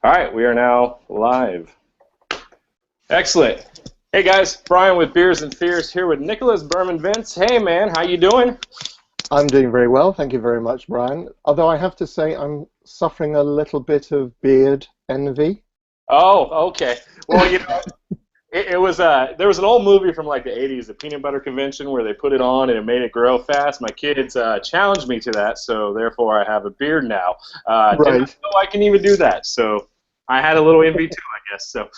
All right, we are now live. Excellent. Hey guys, Brian with Beers and Fears here with Nicholas Burman-Vince. Hey man, how you doing? I'm doing very well, thank you very much, Brian. Although I have to say I'm suffering a little bit of beard envy. Oh, okay. Well, it was there was an old movie from like the '80s, the Peanut Butter Convention, where they put it on and it made it grow fast. My kids challenged me to that, so therefore I have a beard now. Did not Right. know I can even do that, so I had a little envy too, I guess. So.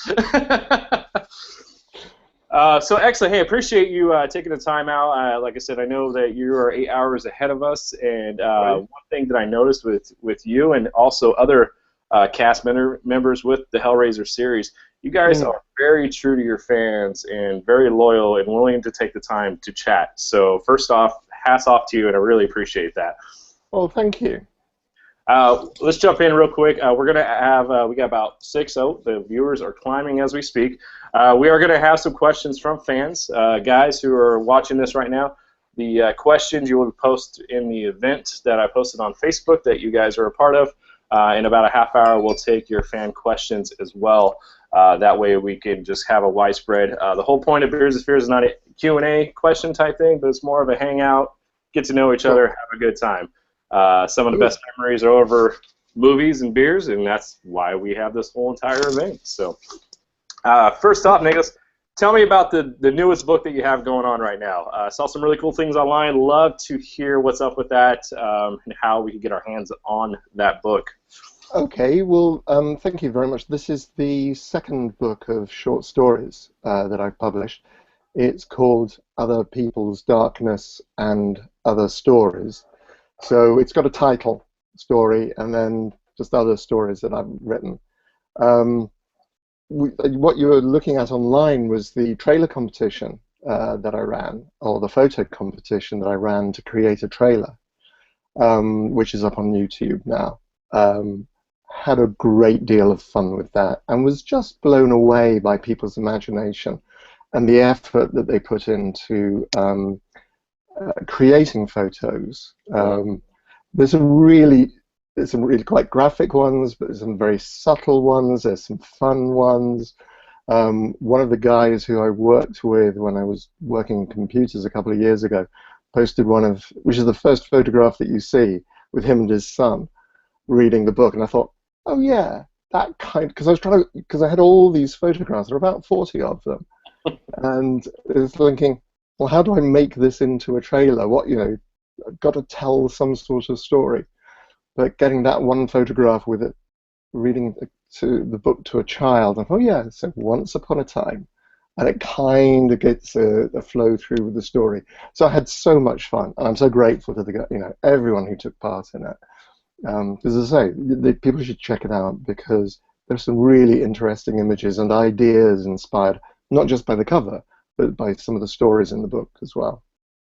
So excellent. Hey, appreciate you taking the time out. Like I said, I know that you are 8 hours ahead of us, and Right. one thing that I noticed with you and also other members with the Hellraiser series, you guys Mm. are very true to your fans and very loyal and willing to take the time to chat. So first off, hats off to you, and I really appreciate that. Well, thank you. Let's jump in real quick. We're gonna have we got about six. Oh, the viewers are climbing as we speak. We are gonna have some questions from fans, guys who are watching this right now. The questions you will post in the event that I posted on Facebook that you guys are a part of. In about a half hour, we'll take your fan questions as well. That way we can just have a widespread. The whole point of Beers and Fears is not a Q&A question type thing, but it's more of a hangout, get to know each Sure. other, have a good time. Some of the Good. best memories are over movies and beers, and that's why we have this whole entire event. So, first off, Nicholas, tell me about the newest book that you have going on right now. I saw some really cool things online. Love to hear what's up with that and how we can get our hands on that book. Okay, well, thank you very much. This is the second book of short stories that I've published. It's called Other People's Darkness and Other Stories. So it's got a title, story, and then just other stories that I've written. Um, what you were looking at online was the trailer competition that I ran, or the photo competition that I ran to create a trailer, which is up on YouTube now. Had a great deal of fun with that and was just blown away by people's imagination and the effort that they put into creating photos. There's some really quite graphic ones, but there's some very subtle ones. There's some fun ones. One of the guys who I worked with when I was working in computers a couple of years ago posted one of, which is the first photograph that you see with him and his son reading the book, and I thought, oh yeah, that kind. Because I had all these photographs. There are about 40 of them, and I was thinking, well, how do I make this into a trailer? I've got to tell some sort of story. But getting that one photograph with it, reading to the book to a child, and oh yeah, so once upon a time, and it kind of gets a flow through with the story. So I had so much fun, and I'm so grateful to everyone who took part in it. As I say, people should check it out because there's some really interesting images and ideas inspired not just by the cover, but by some of the stories in the book as well.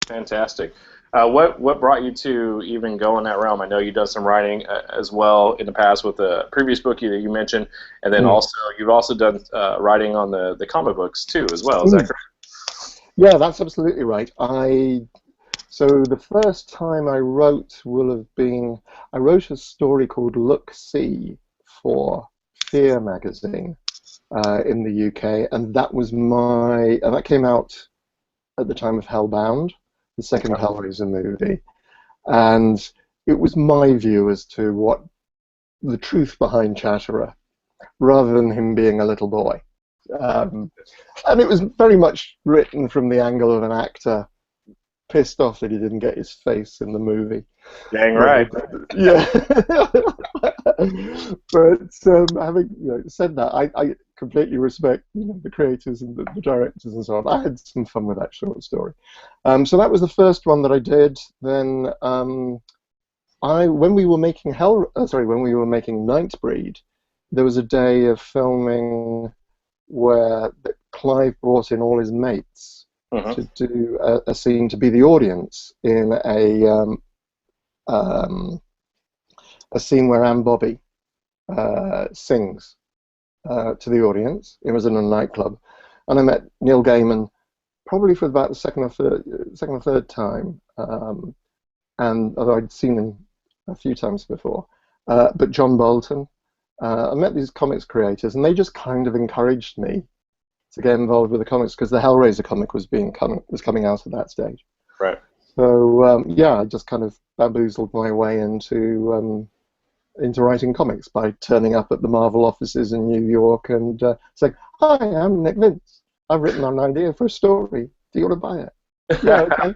Fantastic. What brought you to even go in that realm? I know you've done some writing as well in the past with the previous book that you mentioned, and then Mm. also you've also done writing on the comic books too as well. Is that Mm. correct? Yeah, that's absolutely right. So the first time I wrote I wrote a story called Look See for Fear magazine in the UK, and that came out at the time of Hellbound, the second Okay. Hellraiser movie, and it was my view as to what the truth behind Chatterer, rather than him being a little boy. Um, and it was very much written from the angle of an actor pissed off that he didn't get his face in the movie. Dang Uh, right. yeah. But having said that, I completely respect the creators and the directors and so on. I had some fun with that short story. So that was the first one that I did. Then when we were making when we were making Nightbreed, there was a day of filming where Clive brought in all his mates Hmm. to do a scene to be the audience in um, a scene where Anne Bobby sings to the audience. It was in a nightclub, and I met Neil Gaiman probably for about the second or third time, and although I'd seen him a few times before, but John Bolton I met these comics creators, and they just kind of encouraged me to get involved with the comics because the Hellraiser comic was coming out at that stage. Right. So yeah, I just kind of bamboozled my way into writing comics by turning up at the Marvel offices in New York and saying, "Hi, I'm Nick Vince. I've written an idea for a story. Do you want to buy it?" Yeah, okay.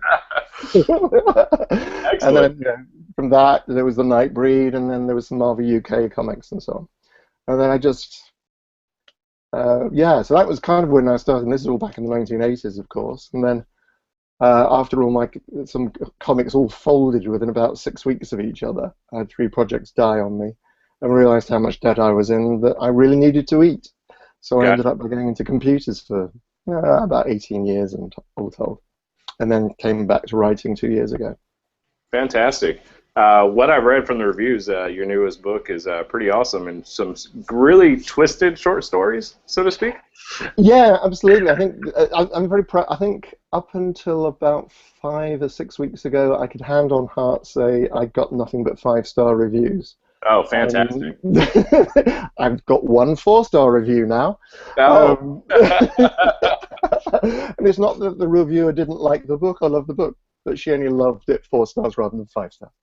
And then from that, there was the Nightbreed, and then there was some Marvel UK comics and so on. And then I just, yeah, so that was kind of when I started. And this is all back in the 1980s, of course. And then after all some comics all folded within about 6 weeks of each other, I had 3 projects die on me, and realized how much debt I was in, that I really needed to eat. So I ended up getting into computers for about 18 years, and all told, and then came back to writing 2 years ago. Fantastic. What I've read from the reviews, your newest book is pretty awesome, and some really twisted short stories, so to speak. Yeah, absolutely. I think I'm very proud. I think up until about 5 or 6 weeks ago, I could hand on heart say I got nothing but 5-star reviews. Oh, fantastic! I've got 1 4-star review now. Oh. And it's not that the reviewer didn't like the book. I love the book, but she only loved it 4 stars rather than 5 stars.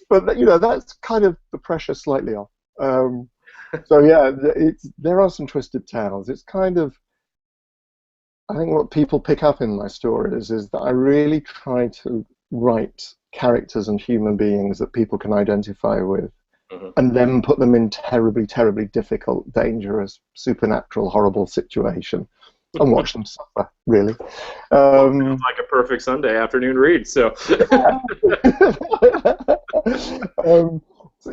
But you know, that's kind of the pressure slightly off. So yeah, there are some twisted tales. It's kind of, I think what people pick up in my stories is that I really try to write characters and human beings that people can identify with, and then put them in terribly, terribly difficult, dangerous, supernatural, horrible situation, and watch them suffer, really. Like a perfect Sunday afternoon read, so.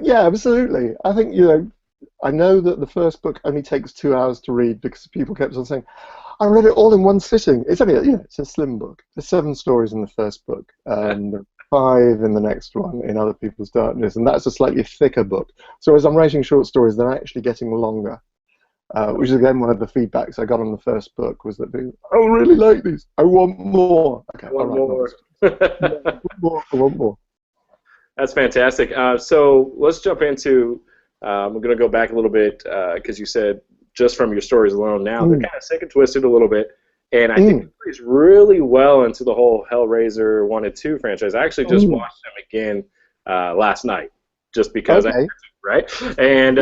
Yeah, absolutely. I think, you know, I know that the first book only takes 2 hours to read because people kept on saying, I read it all in one sitting. It's only, you know, it's a slim book. There's 7 stories in the first book, 5 in the next one, In Other People's Darkness, and that's a slightly thicker book. So as I'm writing short stories, they're actually getting longer, which is again one of the feedbacks I got on the first book, was that people, I really like these. I want more. Okay, One more. I want more. That's fantastic. So let's jump into. We're going to go back a little bit because you said just from your stories alone now they're kind of sick and twisted a little bit, and I think it plays really well into the whole Hellraiser 1 and 2 franchise. I actually just watched them again last night, just because right? And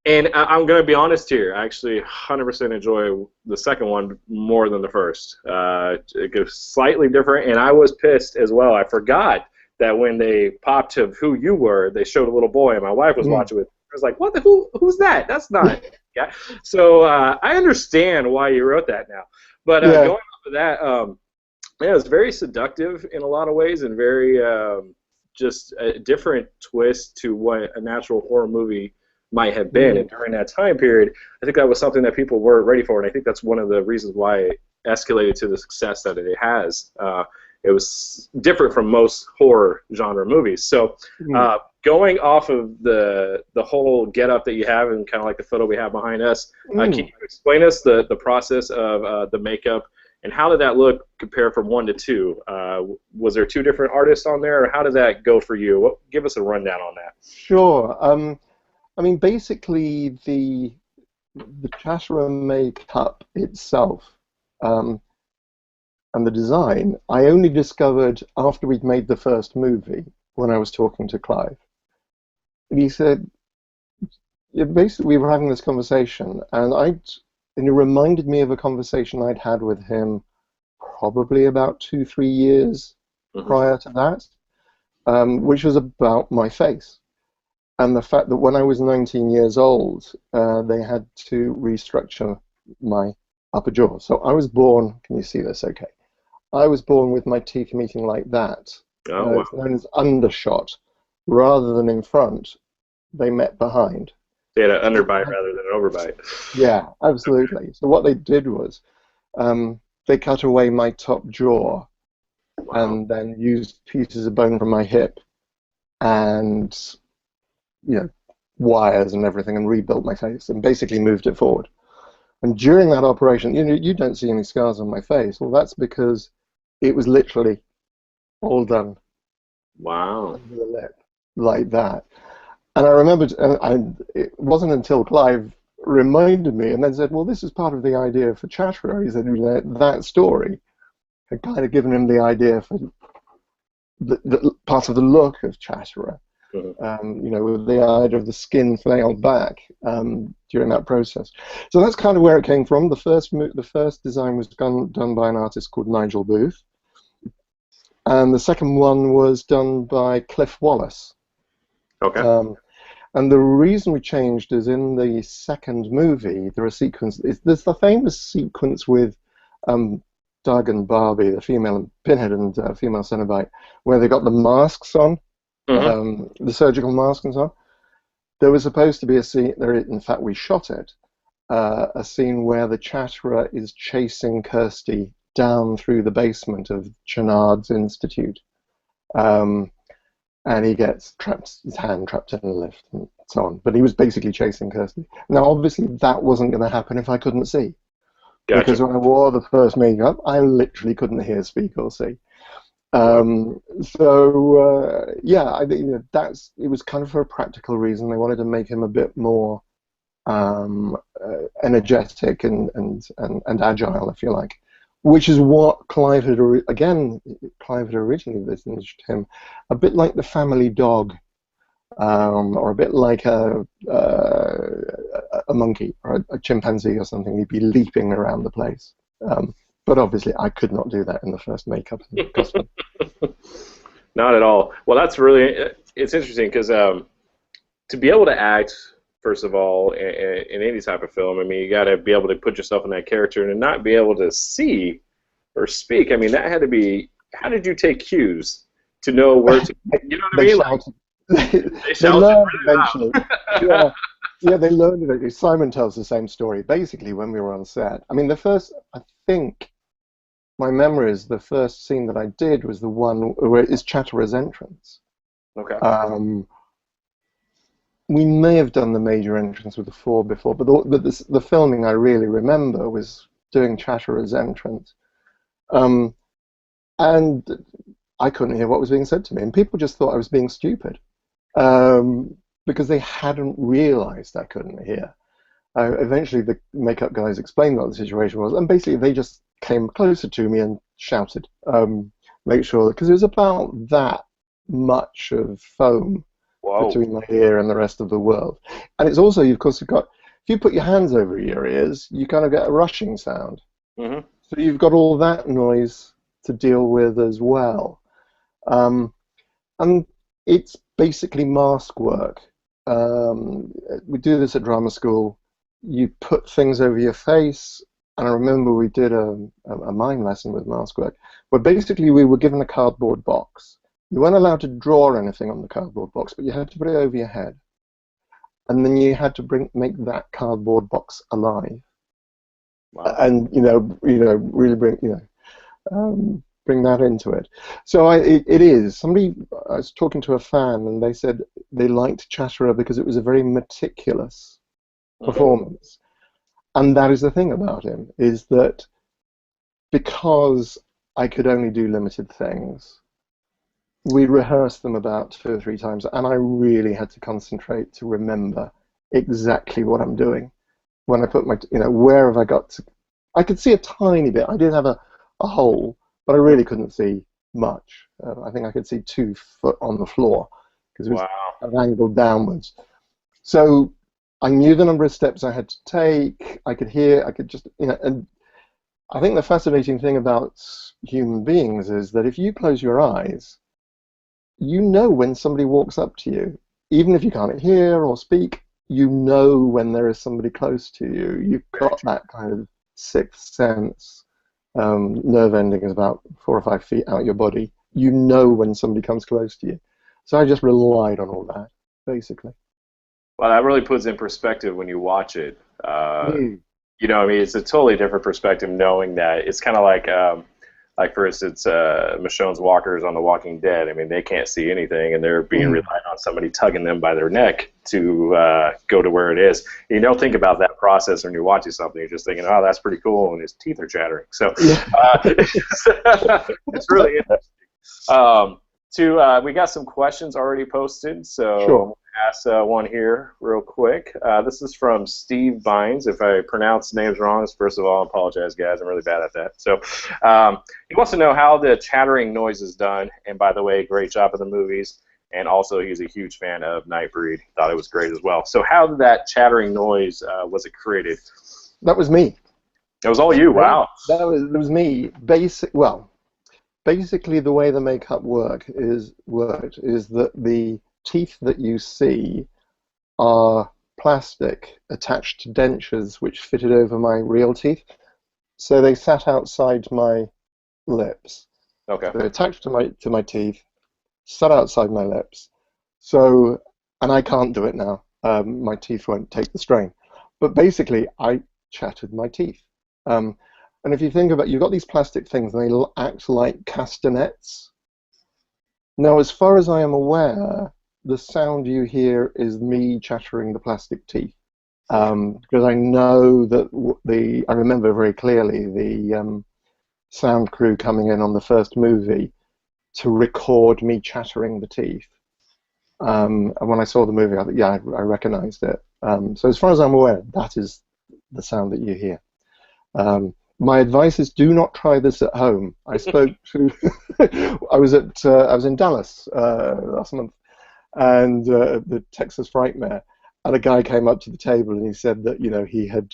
and I'm going to be honest here. I actually 100% enjoy the second one more than the first. It goes slightly different, and I was pissed as well. I forgot that when they popped to who you were, they showed a little boy, and my wife was watching with. I was like, "What the who's that? That's not." Yeah. So I understand why you wrote that now, but going off of that, yeah, it's very seductive in a lot of ways, and very just a different twist to what a natural horror movie might have been. And during that time period, I think that was something that people weren't ready for, and I think that's one of the reasons why it escalated to the success that it has. It was different from most horror genre movies. So going off of the whole get-up that you have and kind of like the photo we have behind us, can you explain us the process of the makeup, and how did that look compared from 1 to 2? Was there 2 different artists on there, or how did that go for you? Give us a rundown on that. Sure. I mean, basically, the Chatterer makeup itself and the design, I only discovered after we'd made the first movie, when I was talking to Clive. And he said, basically, we were having this conversation, and it reminded me of a conversation I'd had with him probably about 2-3 years prior to that, which was about my face. And the fact that when I was 19 years old, they had to restructure my upper jaw. So I was born, can you see this okay? I was born with my teeth meeting like that. It's known as undershot. Rather than in front, they met behind. They had an underbite rather than an overbite. Yeah, absolutely. So what they did was they cut away my top jaw and then used pieces of bone from my hip and wires and everything, and rebuilt my face and basically moved it forward. And during that operation, you don't see any scars on my face. Well, that's because it was literally all done. Wow. Under the lip, like that. And I remembered, it wasn't until Clive reminded me and then said, well, this is part of the idea for Chatterer. He said, that story had kind of given him the idea for the part of the look of Chatterer. With the idea of the skin flailed back during that process. So that's kind of where it came from. The first design was done by an artist called Nigel Booth, and the second one was done by Cliff Wallace. Okay. And the reason we changed is in the second movie, there's the famous sequence with Doug and Barbie, the female Pinhead and female Cenobite, where they got the masks on. The surgical mask and so on. There was supposed to be a scene, in fact we shot it, a scene where the Chatterer is chasing Kirsty down through the basement of Chenard's Institute. And he gets his hand trapped in a lift and so on. But he was basically chasing Kirsty. Now obviously that wasn't going to happen if I couldn't see. Gotcha. Because when I wore the first makeup, I literally couldn't hear, speak or see. Yeah, I think it was kind of for a practical reason. They wanted to make him a bit more energetic and agile, if you like, which is what Clive had originally envisaged him, a bit like the family dog, or a bit like a monkey or a chimpanzee or something. He'd be leaping around the place. But obviously, I could not do that in the first makeup and costume. Not at all. Well, that's really, it's interesting because to be able to act, first of all, in any type of film, I mean, you got to be able to put yourself in that character and not be able to see or speak. I mean, that had to be, how did you take cues to know where to, you know what I mean? They learned eventually. Yeah, they learned eventually. Simon tells the same story. Basically, when we were on set, I mean, I think, my memory is the first scene that I did was the one where it's Chatterer's entrance. Okay. We may have done the major entrance with the 4 before, but the filming I really remember was doing Chatterer's entrance. And I couldn't hear what was being said to me, and people just thought I was being stupid because they hadn't realized I couldn't hear. Eventually, the makeup guys explained what the situation was, and basically they just came closer to me and shouted, make sure, because it was about that much of foam between my ear and the rest of the world. And it's also, of course, if you put your hands over your ears, you kind of get a rushing sound. So you've got all that noise to deal with as well. And it's basically mask work. We do this at drama school. You put things over your face. And I remember we did a mime lesson with mask work, where basically we were given a cardboard box. You weren't allowed to draw anything on the cardboard box, but you had to put it over your head. And then you had to make that cardboard box alive. Wow. And really bring that into it. So it is. I was talking to a fan, and they said they liked Chatterer because it was a very meticulous performance. And that is the thing about him, is that because I could only do limited things, we rehearsed them about 2 or 3 times, and I really had to concentrate to remember exactly what I'm doing. When I put where have I got to? I could see a tiny bit. I did have a hole, but I really couldn't see much. I think I could see 2 foot on the floor because it was angled downwards. So I knew the number of steps I had to take. I could hear. I could just, and I think the fascinating thing about human beings is that if you close your eyes, you know when somebody walks up to you, even if you can't hear or speak. You know when there is somebody close to you. You've got that kind of 6th sense. Nerve ending is about 4 or 5 feet out your body. You know when somebody comes close to you. So I just relied on all that, basically. Well, that really puts in perspective when you watch it. You know, I mean, it's a totally different perspective knowing that. It's kind of like for instance, Michonne's walkers on The Walking Dead. I mean, they can't see anything, and they're being reliant on somebody tugging them by their neck to go to where it is. You don't think about that process when you're watching something. You're just thinking, oh, that's pretty cool, and his teeth are chattering. So it's really interesting. We got some questions already posted, so sure. ask one here real quick. This is from Steve Bynes. If I pronounce names wrong, first of all, I apologize, guys. I'm really bad at that. So he wants to know how the chattering noise is done. And by the way, great job in the movies. And also, he's a huge fan of Nightbreed. Thought it was great as well. So how did that chattering noise, was it created? That was me. It was all you. Wow. That was me. Basically, the way the makeup worked is that the teeth that you see are plastic attached to dentures which fitted over my real teeth. So they sat outside my lips. Okay. They're attached to my teeth, sat outside my lips. So, and I can't do it now. My teeth won't take the strain. But basically, I chattered my teeth. And if you think about it, you've got these plastic things, and they act like castanets. Now, as far as I am aware, the sound you hear is me chattering the plastic teeth. Because I know that I remember very clearly the sound crew coming in on the first movie to record me chattering the teeth. And when I saw the movie, I thought, yeah, I recognized it. So as far as I'm aware, that is the sound that you hear. My advice is do not try this at home. I spoke to, I was in Dallas last month, and the Texas Frightmare, and a guy came up to the table and he said that he had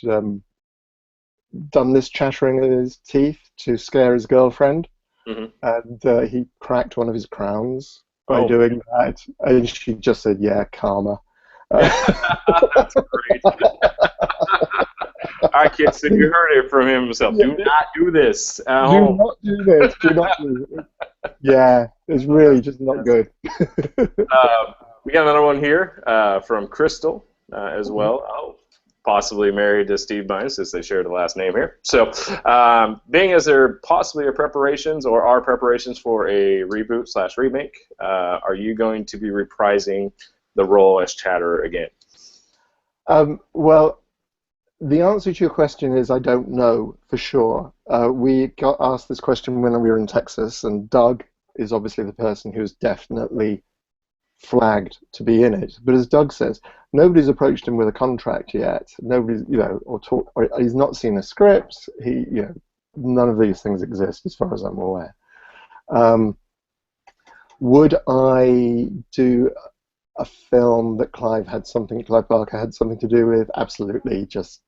done this chattering of his teeth to scare his girlfriend, and he cracked one of his crowns by doing that, and she just said, "Yeah, karma." That's great. All right, kids, so you heard it from himself. Do not do this at home. Do not do this. Do not do this. Yeah, it's really just not good. We got another one here from Crystal as well. Oh, possibly married to Steve Bynes, since they share the last name here. So, being as there possibly are preparations for a reboot/remake, are you going to be reprising the role as Chatterer again? Well, the answer to your question is I don't know for sure. We got asked this question when we were in Texas, and Doug is obviously the person who's definitely flagged to be in it. But as Doug says, nobody's approached him with a contract yet. Nobody's, or he's not seen a script. None of these things exist as far as I'm aware. Would I do a film that Clive Barker had something to do with? Absolutely. Just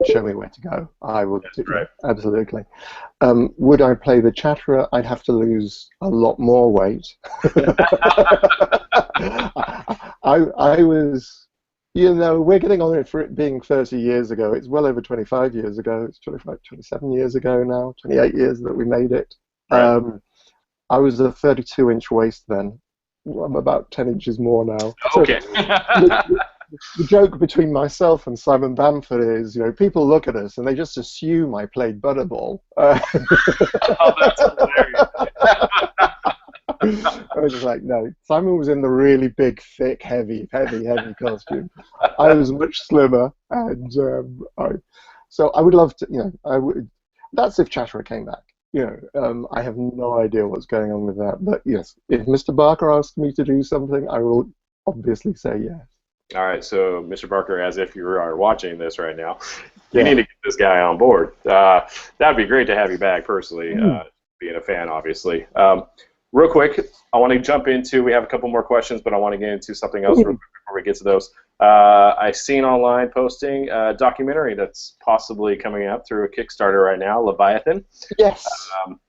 show me where to go. I would do that. Absolutely. Would I play the Chatterer? I'd have to lose a lot more weight. I was, we're getting on it for it being 30 years ago. It's well over 25 years ago. It's 25, 27 years ago now, 28 years that we made it. Right. I was a 32-inch waist then. I'm about 10 inches more now. Okay. So, the joke between myself and Simon Bamford is, people look at us and they just assume I played Butterball. Oh, that's hilarious. I was just like, no. Simon was in the really big, thick, heavy costume. I was much slimmer, and so I would love to. That's if Chatterer came back. I have no idea what's going on with that. But yes, if Mr. Barker asks me to do something, I will obviously say yes. All right, so Mr. Barker, as if you are watching this right now, you need to get this guy on board. That'd be great to have you back personally, being a fan, obviously. Real quick, I want to jump into, we have a couple more questions, but I want to get into something else real quick before we get to those. I've seen online posting a documentary that's possibly coming out through a Kickstarter right now, Leviathan. Yes.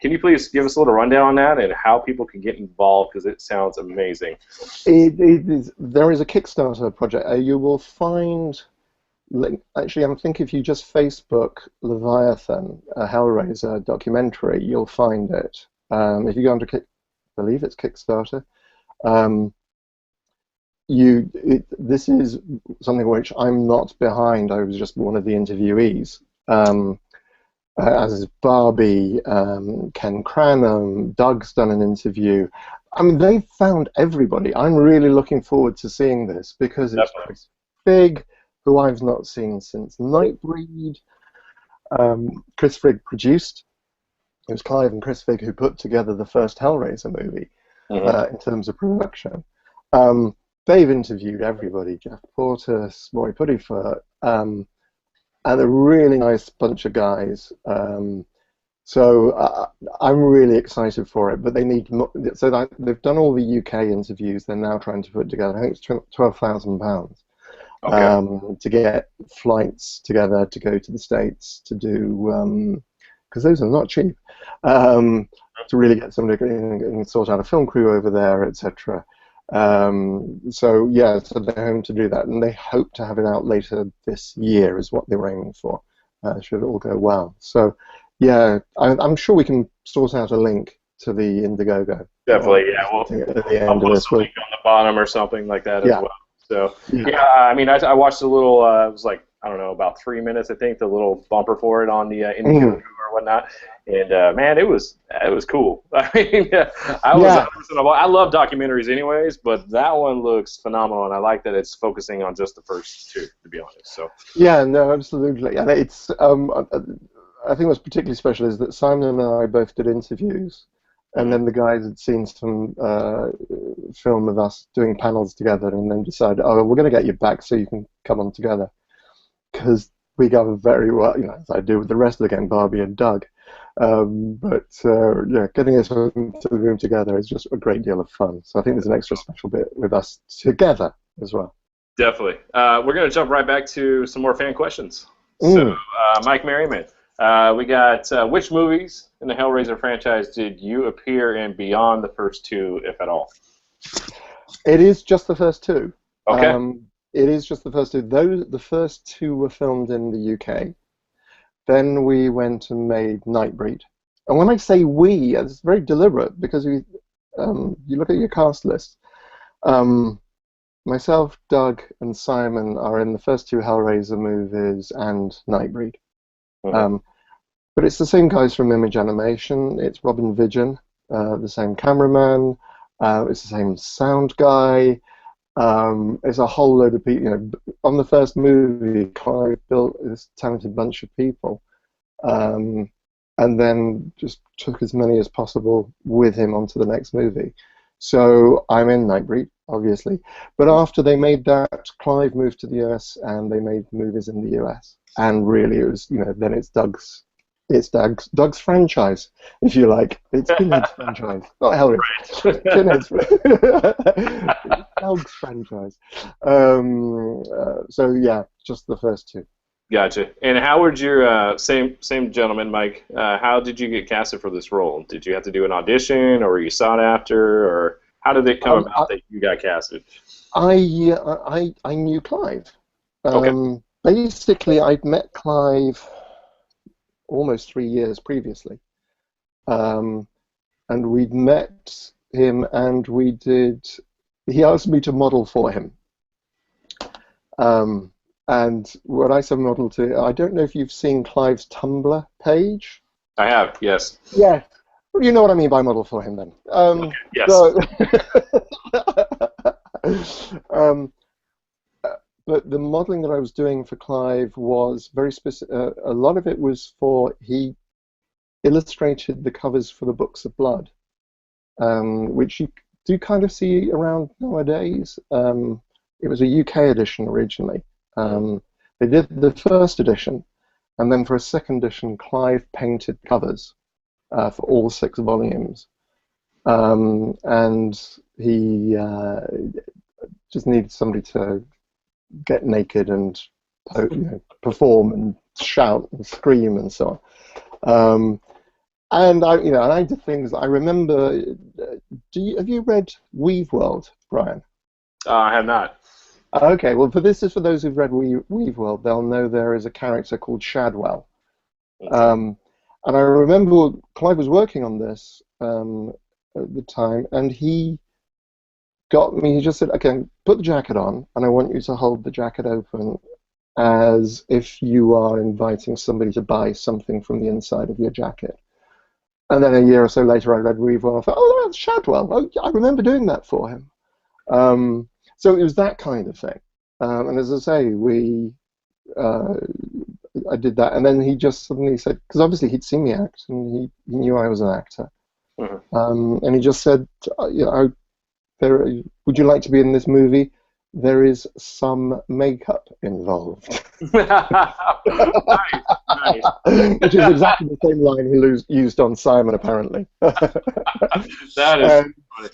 Can you please give us a little rundown on that and how people can get involved, because it sounds amazing. There is a Kickstarter project. You will find, actually, I think if you just Facebook Leviathan, a Hellraiser documentary, you'll find it. If you go onto I believe it's Kickstarter. This is something which I'm not behind. I was just one of the interviewees. As is Barbie, Ken Cranham, Doug's done an interview. I mean, they've found everybody. I'm really looking forward to seeing this because it's Chris Figg, who I've not seen since Nightbreed. Chris Figg produced. It was Clive and Chris Figg who put together the first Hellraiser movie in terms of production. they've interviewed everybody, Jeff Portis, Roy Puddifoot, and a really nice bunch of guys. So I'm really excited for it, but they need so they've done all the UK interviews. They're now trying to put together, I think it's £12,000 to get flights together to go to the States to do, because those are not cheap, to really get somebody and sort out a film crew over there, etc. So yeah, so they're hoping to do that, and they hope to have it out later this year is what they're aiming for. Should it all go well. So yeah, I'm sure we can sort out a link to the Indiegogo. Definitely, yeah. We'll at the end I'll of post this. a link on the bottom or something like that as well. So Yeah. yeah, I mean, I watched a little. It was like, I don't know, about 3 minutes, I think, the little bumper for it on the Indiegogo or whatnot. And man, it was cool. I mean, I love documentaries anyways, but that one looks phenomenal, and I like that it's focusing on just the first two, to be honest. So yeah, no, absolutely, and it's I think what's particularly special is that Simon and I both did interviews, and then the guys had seen some film of us doing panels together, and then decided, oh, we're going to get you back so you can come on together, because we got very well, as I do with the rest of the gang, Barbie and Doug. But yeah, getting us into the room together is just a great deal of fun. So I think there's an extra special bit with us together as well. Definitely. We're going to jump right back to some more fan questions. So, Mike Merriman, we got which movies in the Hellraiser franchise did you appear in beyond the first two, if at all? It is just the first two. Okay. It is just the first two. The first two were filmed in the UK. Then we went and made Nightbreed. And when I say we, it's very deliberate, because you look at your cast list. Myself, Doug, and Simon are in the first two Hellraiser movies and Nightbreed. But it's the same guys from Image Animation. It's Robin Vigeon, the same cameraman. It's the same sound guy. It's a whole load of people. On the first movie, Clive built this talented bunch of people, and then just took as many as possible with him onto the next movie. So I'm in Nightbreed, obviously. But after they made that, Clive moved to the US, and they made movies in the US. And really, it was, then it's Doug's franchise, if you like. It's Pinhead's franchise, not Hellraiser. Pinhead's Doug's franchise. So yeah, just the first two. Gotcha. And how would your same gentleman, Mike? How did you get casted for this role? Did you have to do an audition, or were you sought after, or how did it come about that you got casted? I knew Clive. Okay. Basically, I'd met Clive almost 3 years previously, and we'd met him, and he asked me to model for him, and when I say model to, I don't know if you've seen Clive's Tumblr page. I have, yes. Yeah, you know what I mean by model for him then. Okay. Yes. So, but the modeling that I was doing for Clive was very specific. A lot of it was he illustrated the covers for the Books of Blood, which you do kind of see around nowadays. It was a UK edition originally. They did the first edition, and then for a second edition, Clive painted covers for all 6 volumes. And he just needed somebody to get naked and perform and shout and scream and so on. And I did things. I remember. Have you read Weave World, Brian? I have not. Okay, well, this is for those who've read Weave World. They'll know there is a character called Shadwell. And I remember Clive was working on this at the time, and he got me. He just said, "Okay, put the jacket on, and I want you to hold the jacket open as if you are inviting somebody to buy something from the inside of your jacket." And then a year or so later, I read Weave World. I thought, "Oh, that's Shadwell. Oh, I remember doing that for him." So it was that kind of thing. And as I say, I did that, and then he just suddenly said, because obviously he'd seen me act, and he knew I was an actor, and he just said, would you like to be in this movie? there is some makeup involved. Nice, nice. Which is exactly the same line he used on Simon, apparently. That is funny.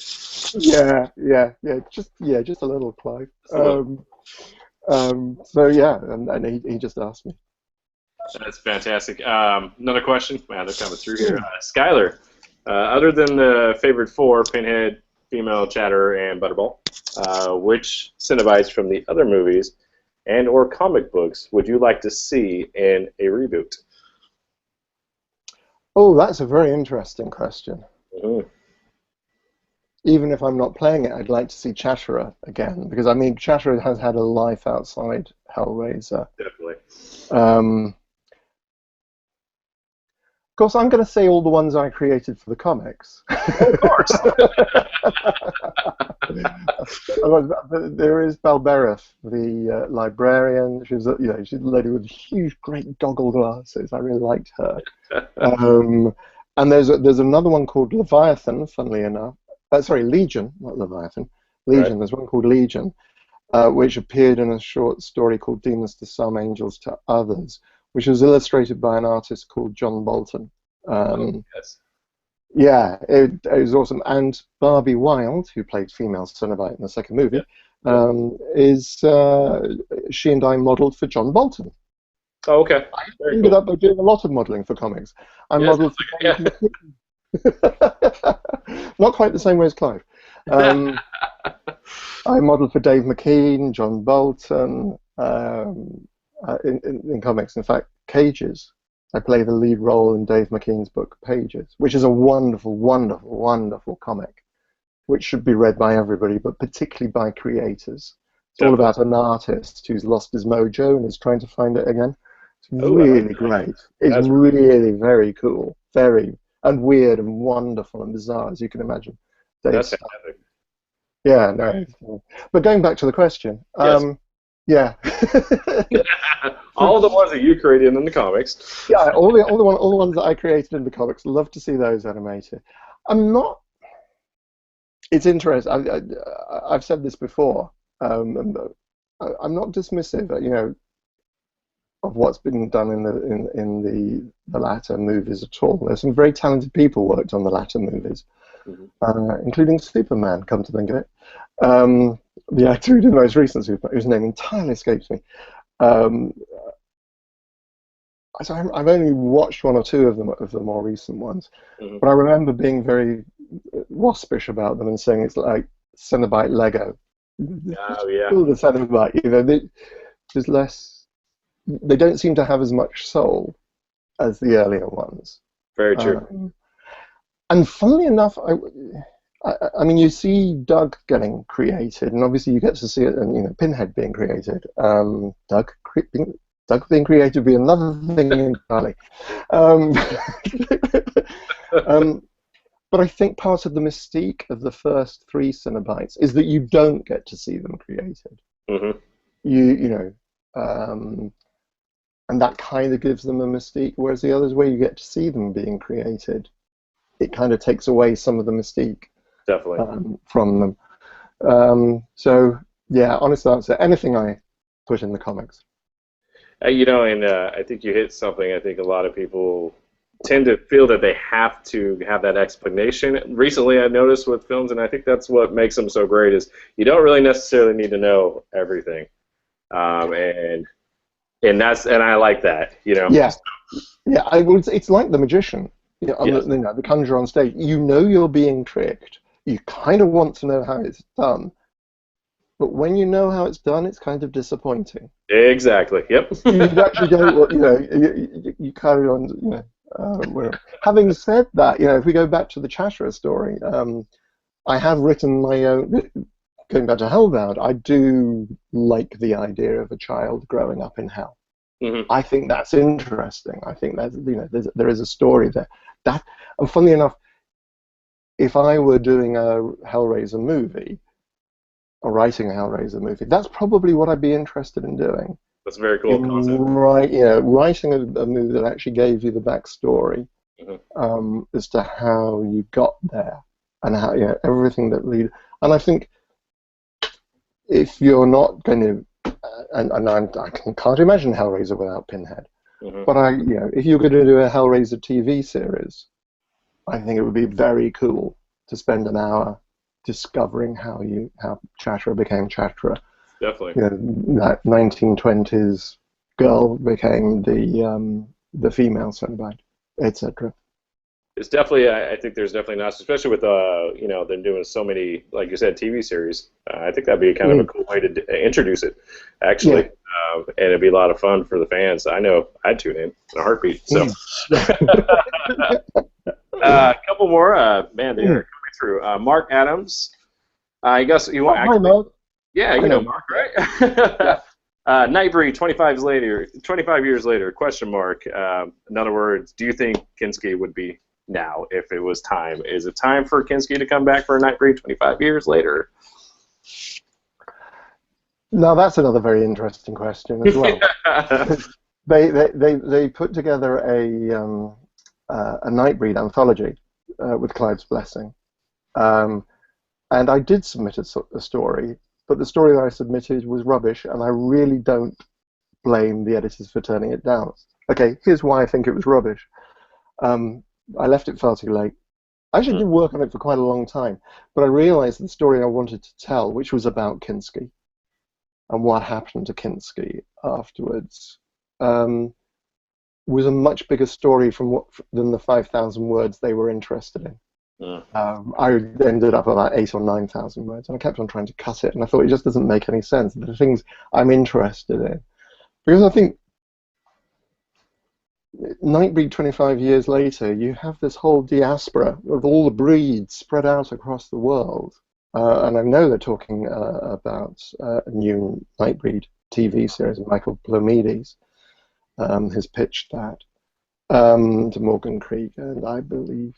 Just a little, Clive. Just a little. So yeah, and he just asked me. That's fantastic. Another question. Man, they're coming through here. Skylar, other than the favorite four, Pinhead, Female, Chatterer, and Butterball, which Cenobites from the other movies and or comic books would you like to see in a reboot? Oh, that's a very interesting question. Mm-hmm. Even if I'm not playing it, I'd like to see Chatterer again, because I mean, Chatterer has had a life outside Hellraiser. Definitely. Of course, I'm going to say all the ones I created for the comics. Of course. There is Balbereth, the librarian. She's a lady with huge, great goggle glasses. I really liked her. And there's another one called Leviathan. Funnily enough, sorry, Legion, not Leviathan. Legion. Right. There's one called Legion, which appeared in a short story called Demons to Some, Angels to Others, which was illustrated by an artist called John Bolton. Yes. Yeah, it was awesome. And Barbie Wilde, who played female Cenobite in the second movie, she and I modelled for John Bolton. Oh, okay. I ended up doing a lot of modelling for comics. I modelled for Dave McKean. Not quite the same way as Clive. I modelled for Dave McKean, John Bolton, in comics. In fact, Cages. I play the lead role in Dave McKean's book, Pages, which is a wonderful, wonderful, wonderful comic, which should be read by everybody, but particularly by creators. It's all about an artist who's lost his mojo and is trying to find it again. It's really great. It's really very cool, very, and weird and wonderful and bizarre, as you can imagine. That's fantastic. Yeah, no. But going back to the question, yeah. All the ones that you created in the comics. Yeah, all the ones that I created in the comics. Love to see those animated. I'm not. It's interesting. I've said this before. I'm not dismissive, of what's been done in the latter movies at all. There's some very talented people worked on the latter movies, including Superman. Come to think of it. The actor who did the most recent Superman, whose name entirely escapes me. So I've only watched one or two of the more recent ones, but I remember being very waspish about them and saying it's like Cenobite Lego. Oh yeah. The Cenobite, there's less. They don't seem to have as much soul as the earlier ones. Very true. And funnily enough, I mean, you see Doug getting created, and obviously you get to see it, and Pinhead being created. Doug being created would be another thing entirely. But I think part of the mystique of the first three Cenobites is that you don't get to see them created. And that kind of gives them a mystique, whereas the others, where you get to see them being created, it kind of takes away some of the mystique. Definitely. From them. So, yeah, honest answer, anything I put in the comics. And I think you hit something. I think a lot of people tend to feel that they have to have that explanation. Recently, I've noticed with films, and I think that's what makes them so great, is you don't really necessarily need to know everything. And I like that, Yeah, it's like the magician. The conjurer on stage. You're being tricked. You kind of want to know how it's done, but when you know how it's done, it's kind of disappointing. Exactly. Yep. You actually don't. You carry on. Having said that, if we go back to the Chatterer story, I have written my own. Going back to Hellbound, I do like the idea of a child growing up in hell. I think that's interesting. I think that there is a story there. And funnily enough, if I were doing a Hellraiser movie, or writing a Hellraiser movie, that's probably what I'd be interested in doing. That's a very cool concept. Writing a movie that actually gave you the backstory as to how you got there and how everything that lead. And I think if you're not going to, I can't imagine Hellraiser without Pinhead. Mm-hmm. But if you're going to do a Hellraiser TV series, I think it would be very cool to spend an hour discovering how Chatterer became Chatterer. Definitely. That 1920s girl became the female Cenobite, etc. It's definitely. I think there's definitely not, especially with them doing so many, like you said, TV series. I think that'd be kind of a cool way to introduce it, actually, and it'd be a lot of fun for the fans. I know I'd tune in a heartbeat. So, a couple more. Man, they are coming through. Mark Adams. I guess you want. Hi, Mark. Yeah, you know Mark, right? Nightbreed, 25 years later, question mark. In other words, do you think Kinski would be now if it was time? Is it time for Kinski to come back for a Nightbreed 25 years later? Now, that's another very interesting question as well. They put together a Nightbreed anthology with Clive's blessing. And I did submit a story, but the story that I submitted was rubbish, and I really don't blame the editors for turning it down. Okay, here's why I think it was rubbish. I left it far too late. I actually did work on it for quite a long time, but I realized the story I wanted to tell, which was about Kinski and what happened to Kinski afterwards, was a much bigger story than the 5,000 words they were interested in. I ended up about 8,000 or 9,000 words, and I kept on trying to cut it, and I thought it just doesn't make any sense. The things I'm interested in, because I think Nightbreed 25 years later, you have this whole diaspora of all the breeds spread out across the world, and I know they're talking about a new Nightbreed TV series. Michael Plomides has pitched that to Morgan Creek, and I believe.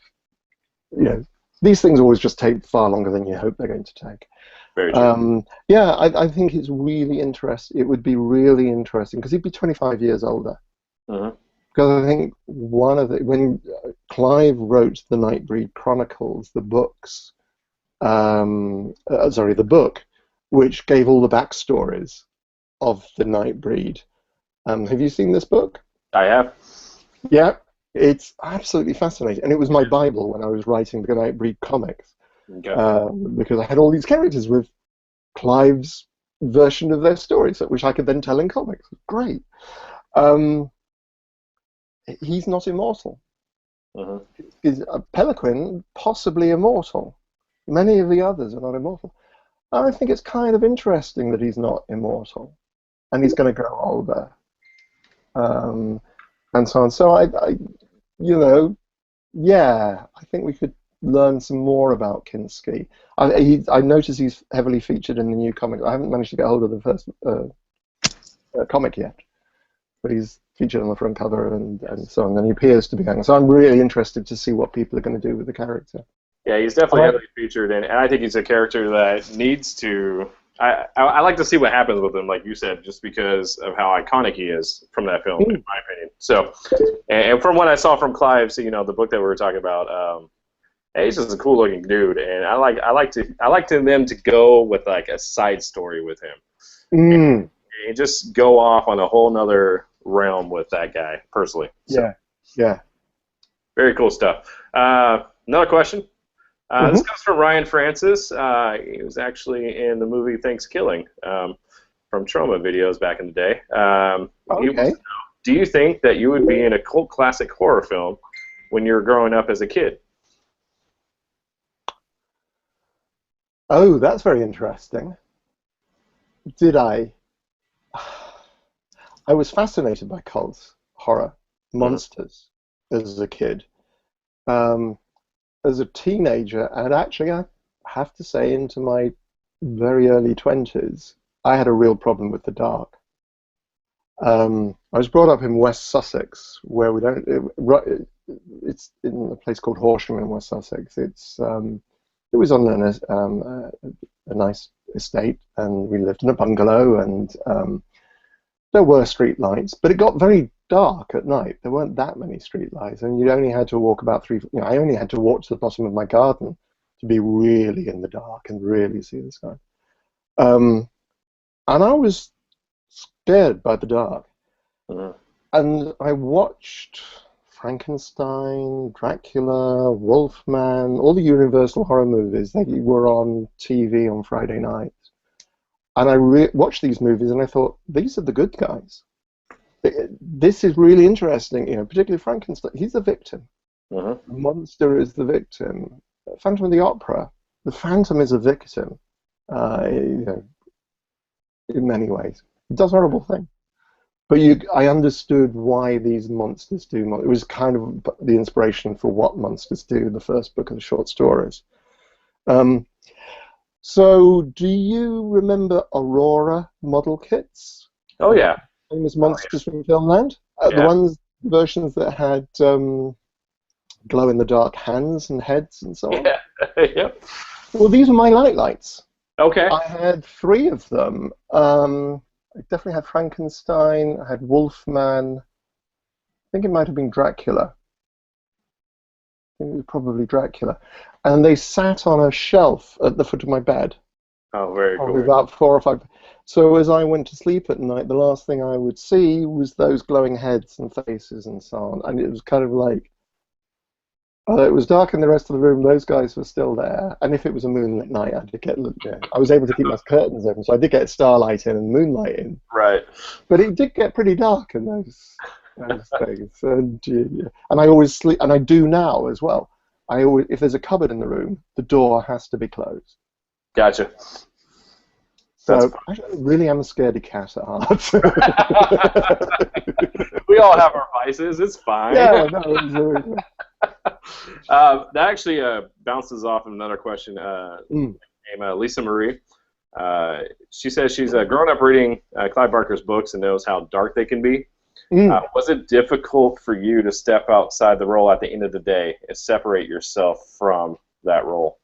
These things always just take far longer than you hope they're going to take. Very true. I think it's really interesting. It would be really interesting because he'd be 25 years older. Because I think when Clive wrote the Nightbreed Chronicles, the books, the book, which gave all the backstories of the Nightbreed. Have you seen this book? I have. Yeah. It's absolutely fascinating, and it was my Bible when I was writing the Nightbreed comics, because I had all these characters with Clive's version of their stories, which I could then tell in comics. Great. He's not immortal. Is Peliquin possibly immortal? Many of the others are not immortal. And I think it's kind of interesting that he's not immortal, and he's going to grow older, and so on. So I think we could learn some more about Kinski. I notice he's heavily featured in the new comic. I haven't managed to get hold of the first comic yet, but he's featured on the front cover and so on, and he appears to be going. So I'm really interested to see what people are going to do with the character. Yeah, he's definitely heavily featured, and I think he's a character that needs to... I like to see what happens with him, like you said, just because of how iconic he is from that film, in my opinion. So, and from what I saw from Clive, so, the book that we were talking about, he's just a cool-looking dude, and I like them to go with like a side story with him, and just go off on a whole nother realm with that guy, personally. So, yeah, very cool stuff. Another question. This comes from Ryan Francis. He was actually in the movie Thanksgiving from Trauma videos back in the day. He wants to know, do you think that you would be in a cult classic horror film when you were growing up as a kid? Oh, that's very interesting. Did I? I was fascinated by cult horror, monsters, as a kid. As a teenager, and actually I have to say into my very early 20s, I had a real problem with the dark. I was brought up in West Sussex, where it's in a place called Horsham in West Sussex. It was on a nice estate, and we lived in a bungalow, and there were street lights, but it got very dark at night. There weren't that many street lights, and you only had to walk about I only had to walk to the bottom of my garden to be really in the dark and really see the sky. And I was scared by the dark. Mhm. And I watched Frankenstein, Dracula, Wolfman, all the Universal horror movies that were on TV on Friday nights. And I watched these movies and I thought, these are the good guys. This is really interesting, particularly Frankenstein. He's the victim. Mhm. The monster is the victim. Phantom of the Opera, the Phantom is a victim, in many ways. It does horrible things. But I understood why these monsters do. It was kind of the inspiration for what monsters do, the first book of the short stories. So, do you remember Aurora model kits? Oh yeah. Famous monsters from Filmland? Yeah. The versions that had glow-in-the-dark hands and heads and so on? Yeah. Yep. Well, these were my lights. Okay. I had 3 of them. I definitely had Frankenstein, I had Wolfman, I think it might have been Dracula. I think it was probably Dracula. And they sat on a shelf at the foot of my bed. Oh, very Probably cool. about 4 or 5. So as I went to sleep at night, the last thing I would see was those glowing heads and faces and so on. And it was kind of like, it was dark in the rest of the room, those guys were still there. And if it was a moonlit night, I was able to keep my curtains open, so I did get starlight in and moonlight in. Right. But it did get pretty dark in those things. And I always sleep, and I do now as well. If there's a cupboard in the room, the door has to be closed. Gotcha. So I really am a scaredy cat at heart. We all have our vices. It's fine. Yeah, no, absolutely. That actually bounces off of another question named Lisa Marie. She says she's grown up reading Clive Barker's books and knows how dark they can be. Was it difficult for you to step outside the role at the end of the day and separate yourself from that role?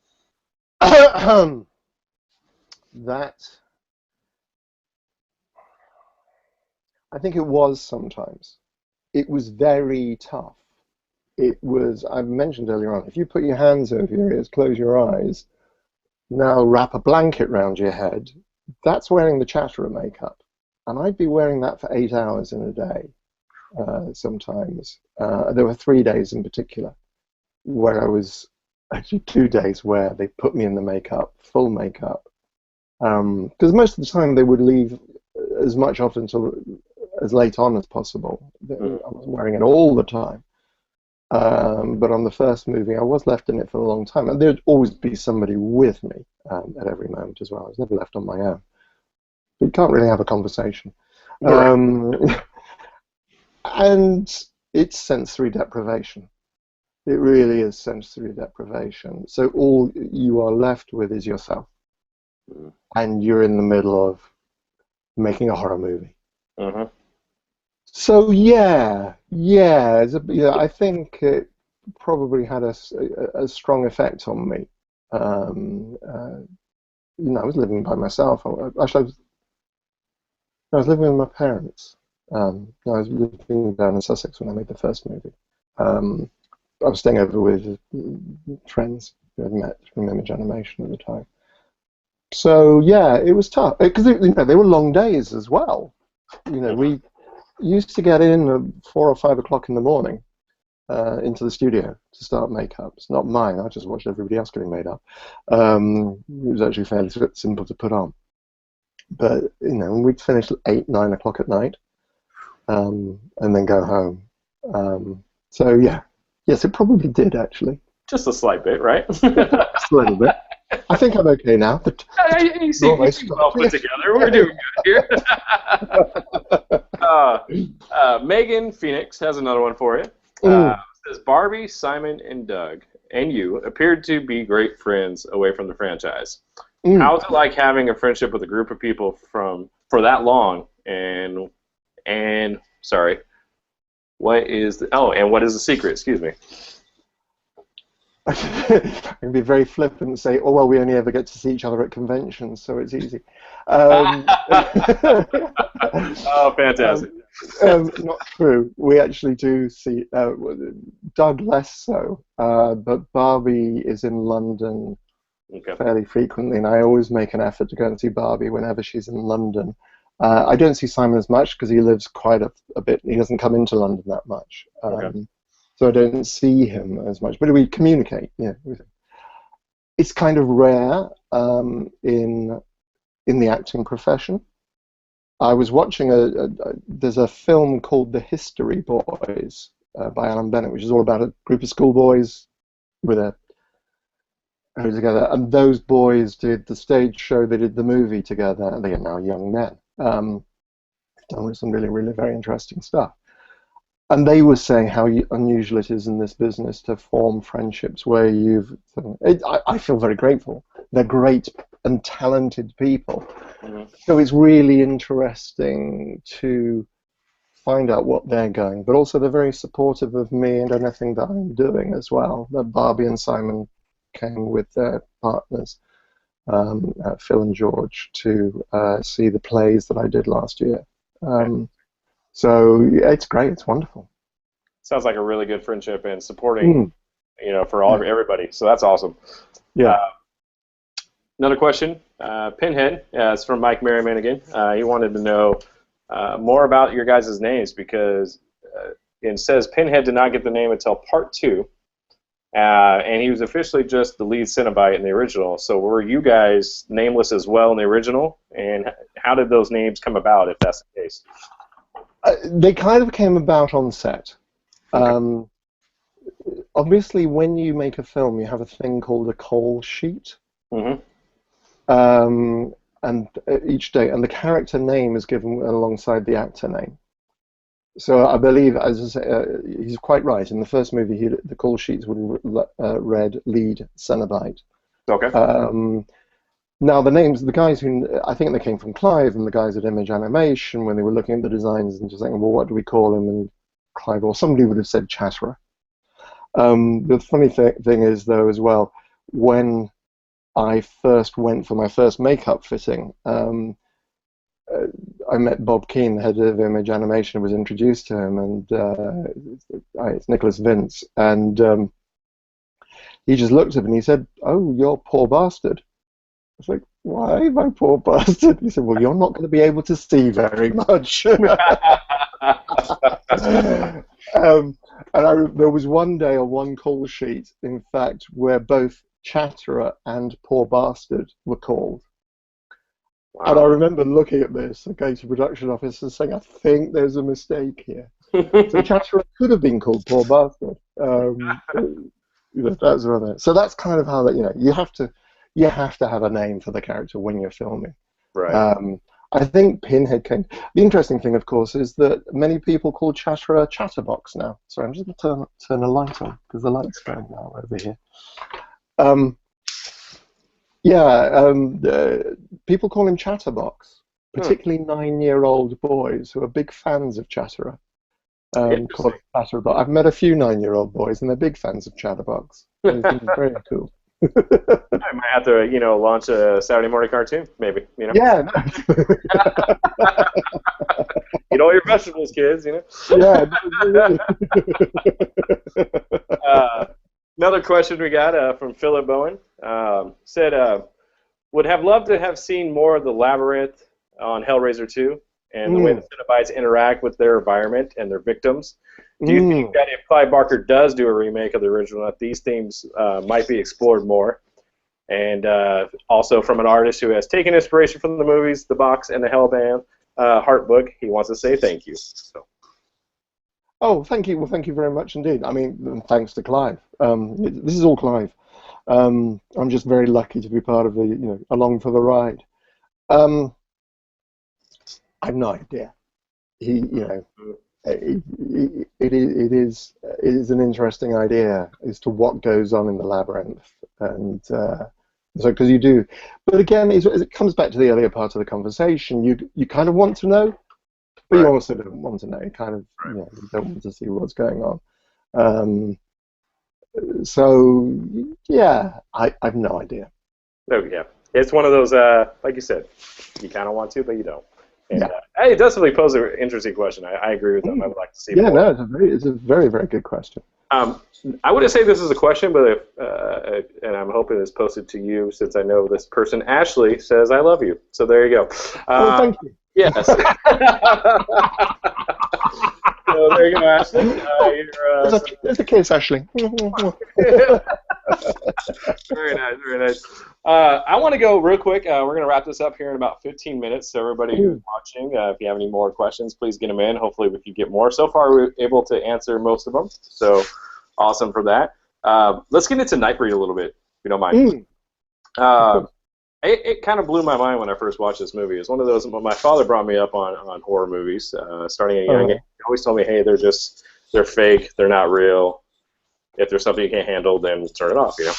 I think it was sometimes. It was very tough. I mentioned earlier on, if you put your hands over your ears, close your eyes, now wrap a blanket round your head, that's wearing the Chatterer makeup. And I'd be wearing that for 8 hours in a day sometimes. There were 3 days in particular where I was, actually 2 days where they put me in the makeup, full makeup. Because most of the time they would leave as much off until as late on as possible. I wasn't wearing it all the time. But on the first movie, I was left in it for a long time. And there'd always be somebody with me at every moment as well. I was never left on my own. But you can't really have a conversation. And it's sensory deprivation. It really is sensory deprivation. So all you are left with is yourself. And you're in the middle of making a horror movie. So yeah, I think it probably had a strong effect on me. I was living by myself. Actually, I was living with my parents. I was living down in Sussex when I made the first movie. I was staying over with friends who I'd met from Image Animation at the time. So yeah, it was tough because they were long days as well. We used to get in at 4 or 5 o'clock in the morning into the studio to start makeup. It's not mine. I just watched everybody else getting made up. It was actually fairly simple to put on. But we'd finish at 8, 9 o'clock at night, and then go home. So yeah, yes, it probably did actually. Just a slight bit, right? Just a little bit. I think I'm okay now. But you seem well put together. We're doing good here. Megan Phoenix has another one for you. It says Barbie, Simon, and Doug, and you appeared to be great friends away from the franchise. How is it like having a friendship with a group of people for that long? And sorry, what is the secret? Excuse me. I can be very flippant and say, oh, well, we only ever get to see each other at conventions, so it's easy. Oh, fantastic. Not true. We actually do see, Doug less so, but Barbie is in London Okay. fairly frequently, and I always make an effort to go and see Barbie whenever she's in London. I don't see Simon as much because he lives quite a bit. He doesn't come into London that much, Okay. so I don't see him as much. But we communicate. Yeah, it's kind of rare in the acting profession. I was watching there's a film called The History Boys by Alan Bennett, which is all about a group of schoolboys with a who together, and those boys did the stage show. They did the movie together, and they are now young men. Done some really, really very interesting stuff. And they were saying how unusual it is in this business to form friendships where I feel very grateful. They're great and talented people. Mm-hmm. So it's really interesting to find out what they're going. But also they're very supportive of me and anything that I'm doing as well. That Barbie and Simon came with their partners, Phil and George, to see the plays that I did last year. So it's great. It's wonderful. Sounds like a really good friendship and supporting, for everybody. So that's awesome. Yeah. Another question, Pinhead. It's from Mike Merriman again. He wanted to know more about your guys' names because it says Pinhead did not get the name until Part 2, and he was officially just the lead Cenobite in the original. So were you guys nameless as well in the original? And how did those names come about, if that's the case? They kind of came about on set. Okay. Obviously, when you make a film, you have a thing called a call sheet. Mm-hmm. And each day, and the character name is given alongside the actor name. So I believe, as I say, he's quite right. In the first movie, the call sheets would read lead Cenobite. Okay. Now the names, the guys who I think they came from Clive and the guys at Image Animation when they were looking at the designs and just thinking, well, what do we call him? And Clive or somebody would have said Chatterer. The funny thing is, though, as well, when I first went for my first makeup fitting, I met Bob Keane, the head of Image Animation, and was introduced to him, and it's Nicholas Vince, and he just looked at me and he said, "Oh, you're poor bastard." I was like, "Why, my poor bastard?" He said, "Well, you're not going to be able to see very much." And there was one day on one call sheet, in fact, where both Chatterer and Poor Bastard were called. Wow. And I remember looking at this and going to production office and saying, I think there's a mistake here. So Chatterer could have been called Poor Bastard. That's rather. So that's kind of how that, you have to have a name for the character when you're filming. Right. I think Pinhead came. The interesting thing, of course, is that many people call Chatterer Chatterbox now. Sorry, I'm just going to turn the light on because the light's going now over here. People call him Chatterbox, particularly 9-year-old boys who are big fans of Chatterer. Call him Chatterbox. I've met a few 9-year-old boys, and they're big fans of Chatterbox. It's very cool. I might have to, launch a Saturday morning cartoon, maybe. Yeah. No. Eat all your vegetables, kids. Yeah. Another question we got from Philip Bowen said, would have loved to have seen more of the labyrinth on Hellraiser 2 and the way the Cenobites interact with their environment and their victims. Do you think that if Clive Barker does do a remake of the original, that these themes might be explored more? And also from an artist who has taken inspiration from the movies, The Box, and the Hellbound Heart book, he wants to say thank you. So. Oh, thank you. Well, thank you very much indeed. I mean, thanks to Clive. This is all Clive. I'm just very lucky to be part of the, along for the ride. I have no idea. It is an interesting idea as to what goes on in the labyrinth, and so because you do, but again, it comes back to the earlier part of the conversation. You kind of want to know, but you also don't want to know. You kind of you don't want to see what's going on. So yeah, I have no idea. Oh yeah, it's one of those like you said, you kind of want to, but you don't. And, yeah. It does really pose an interesting question. I agree with them. I would like to see more. No, it's a very, very good question. I wouldn't say this is a question, but and I'm hoping it's posted to you since I know this person. Ashley says, "I love you." So there you go. Oh, thank you. Yes. So there you go, Ashley. There's a kiss, Ashley. Very nice, very nice. I want to go real quick. We're going to wrap this up here in about 15 minutes. So everybody who's watching, if you have any more questions, please get them in. Hopefully we can get more. So far, we're able to answer most of them. So awesome for that. Let's get into Nightbreed a little bit, if you don't mind. It kind of blew my mind when I first watched this movie. It's one of those. My father brought me up on horror movies, starting at a young age. He always told me, "Hey, they're fake, they're not real. If there's something you can't handle, then turn it off." You know.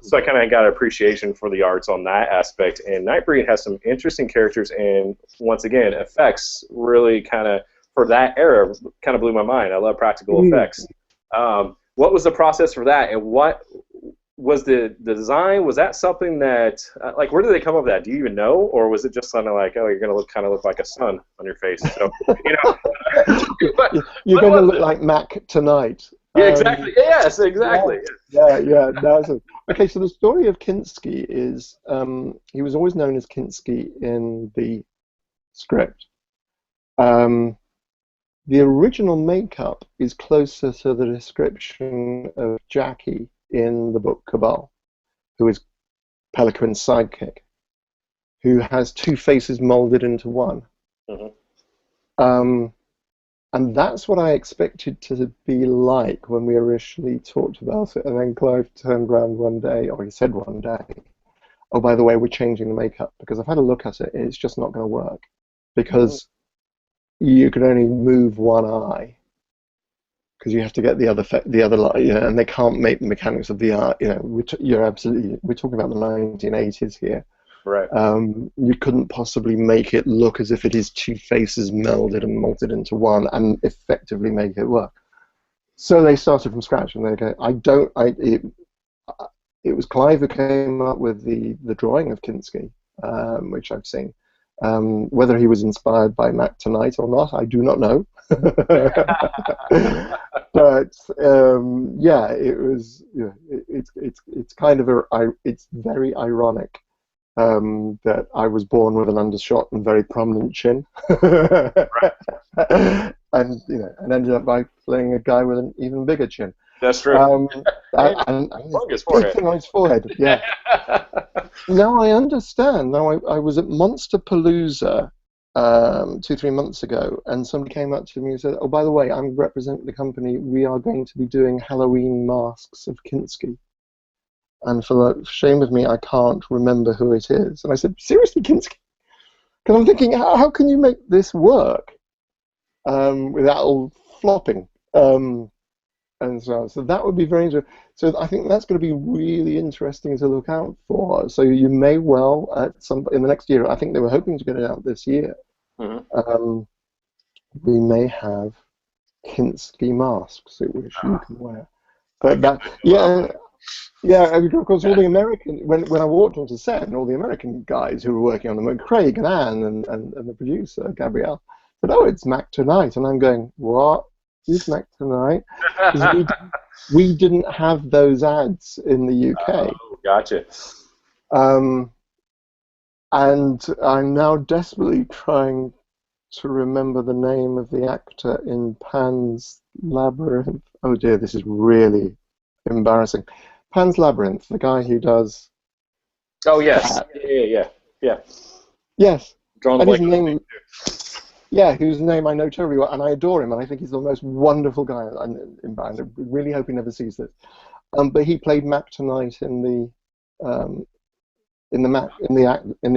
So I kind of got an appreciation for the arts on that aspect. And Nightbreed has some interesting characters, and once again, effects really kind of for that era kind of blew my mind. I love practical effects. What was the process for that, and what was the design? Was that something that, like, where did they come up with that? Do you even know, or was it just something like, oh, you're going to kind of look like a sun on your face? So, you know, you're going to look like Mac tonight. Yeah, exactly. Yes, exactly. Yeah. Okay, so the story of Kinski is he was always known as Kinski in the script. The original makeup is closer to the description of Jackie in the book Cabal, who is Pelican's sidekick, who has two faces molded into one. And that's what I expected to be like when we initially talked about it. And then Clive turned around one day, or he said one day, "Oh, by the way, we're changing the makeup because I've had a look at it and it's just not going to work because you can only move one eye because you have to get the other light, you know, and they can't make the mechanics of the art. You know, we're talking about the 1980s here. Right. You couldn't possibly make it look as if it is two faces melded and molded into one and effectively make it work. So they started from scratch, and they go, it was Clive who came up with the drawing of Kinski, which I've seen. Whether he was inspired by Mac Tonight or not, I do not know. But yeah, it was. You know, it's kind of it's very ironic. That I was born with an undershot and very prominent chin, and you know, and ended up by playing a guy with an even bigger chin. That's true. And his forehead. On his forehead, yeah. Now I understand. Now I was at Monsterpalooza 2-3 months ago, and somebody came up to me and said, "Oh, by the way, I'm representing the company. We are going to be doing Halloween masks of Kinski. And for the shame of me, I can't remember who it is." And I said, "Seriously, Kinski?" Because I'm thinking, how can you make this work without all flopping? And so that would be very interesting. So I think that's going to be really interesting to look out for. So you may well, in the next year, I think they were hoping to get it out this year, we may have Kinski masks which you can wear. But that, yeah, of course, all the American, when I walked onto set, and all the American guys who were working on them, Craig and Anne and the producer, Gabrielle, said, "Oh, it's Mac Tonight." And I'm going, "What? Who's Mac Tonight?" Because we didn't have those ads in the UK. Oh, gotcha. And I'm now desperately trying to remember the name of the actor in Pan's Labyrinth. Oh dear, this is really embarrassing. Pan's Labyrinth, the guy who does. Oh yes, yeah. Yes. Drawing and his name. Yeah, whose name I know terribly well, and I adore him, and I think he's the most wonderful guy in band. I really hope he never sees this. But he played Mac Tonight in the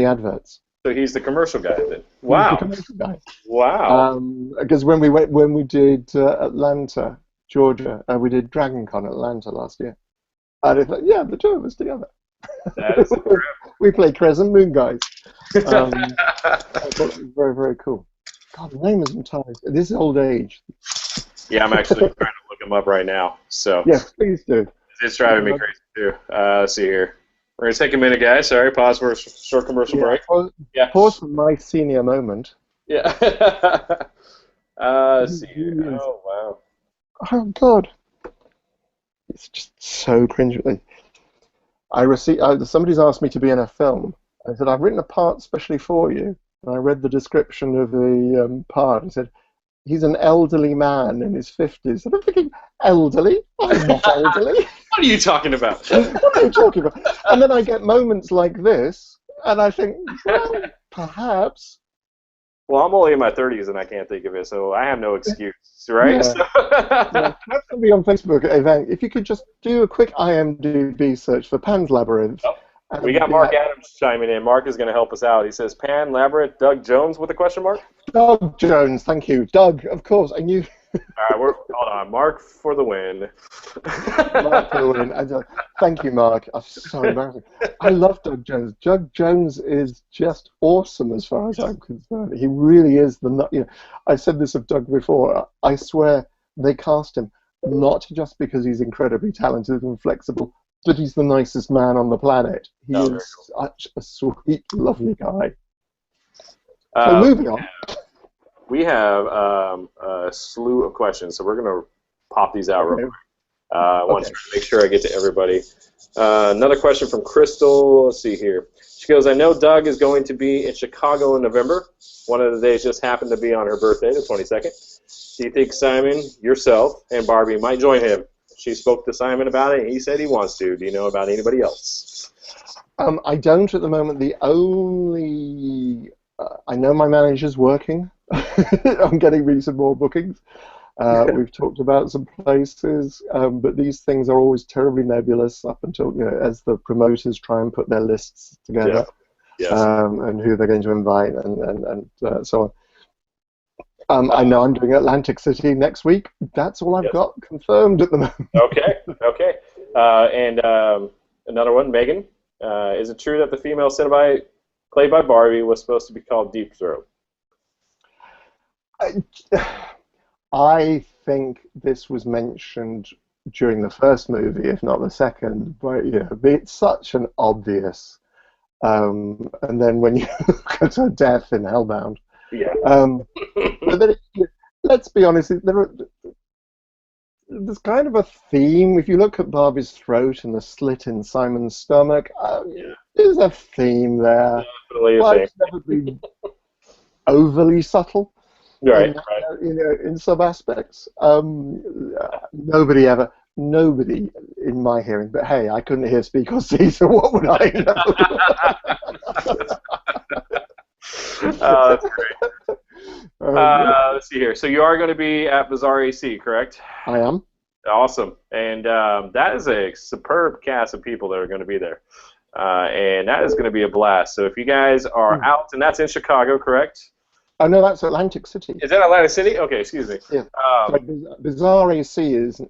adverts. So he's the commercial guy then. Wow. He's the commercial guy. Wow. Because when we did Atlanta, Georgia, we did Dragon Con Atlanta last year. And it's like, yeah, the two of us together. That is incredible. We play Crescent Moon guys. I thought it was very, very cool. God, the name is entirely. This is old age. Yeah, I'm actually trying to look him up right now. So. Yes, please do. It's driving me crazy too. Let's see here. We're gonna take a minute, guys. Sorry, pause for a short commercial break. Pause for my senior moment. Yeah. Let's see here. Oh wow. Oh God. It's just so cringeworthy. Somebody's asked me to be in a film. I said, I've written a part specially for you. And I read the description of the part and said, he's an elderly man in his 50s. And I'm thinking, elderly? I'm not elderly. What are you talking about? What are you talking about? And then I get moments like this, and I think, well, perhaps. Well, I'm only in my 30s and I can't think of it, so I have no excuse, right? Yeah. Yeah. That's going to be on Facebook event. If you could just do a quick IMDb search for Pan's Labyrinth. Oh, we got Mark Adams chiming in. Mark is going to help us out. He says, Pan, Labyrinth, Doug Jones with a question mark? Doug Jones, thank you. Doug, of course, I knew. All right, hold on. Mark for the win. Mark for the win. Thank you, Mark. I'm so embarrassing. I love Doug Jones. Doug Jones is just awesome as far as I'm concerned. He really is I said this of Doug before. I swear they cast him not just because he's incredibly talented and flexible, but he's the nicest man on the planet. He is such a sweet, lovely guy. So moving on. We have a slew of questions, so we're going to pop these out real quick. I want to make sure I get to everybody. Another question from Crystal. Let's see here. She goes, I know Doug is going to be in Chicago in November. One of the days just happened to be on her birthday, the 22nd. Do you think Simon, yourself, and Barbie might join him? She spoke to Simon about it, and he said he wants to. Do you know about anybody else? I don't at the moment. The only... I know my manager's working on getting me some more bookings. We've talked about some places, but these things are always terribly nebulous up until, as the promoters try and put their lists together, and who they're going to invite and so on. I know I'm doing Atlantic City next week. That's all I've got confirmed at the moment. Okay. And another one, Megan. Is it true that the female Cenobite played by Barbie was supposed to be called Deep Throat? I think this was mentioned during the first movie, if not the second, but it's such an obvious. And then when you look at her death in Hellbound, but then let's be honest, there's kind of a theme. If you look at Barbie's throat and the slit in Simon's stomach, there's a theme there. But it's never been overly subtle. Right. In some aspects. Nobody in my hearing, but hey, I couldn't hear, speak, or see, so what would I know? That's great. Let's see here. So you are going to be at Bizarre AC, correct? I am. Awesome. And that is a superb cast of people that are going to be there. And that is going to be a blast. So if you guys are out, and that's in Chicago, correct? Oh, no, that's Atlantic City. Is that Atlantic City? Okay, excuse me. Yeah. Bizarre AC is,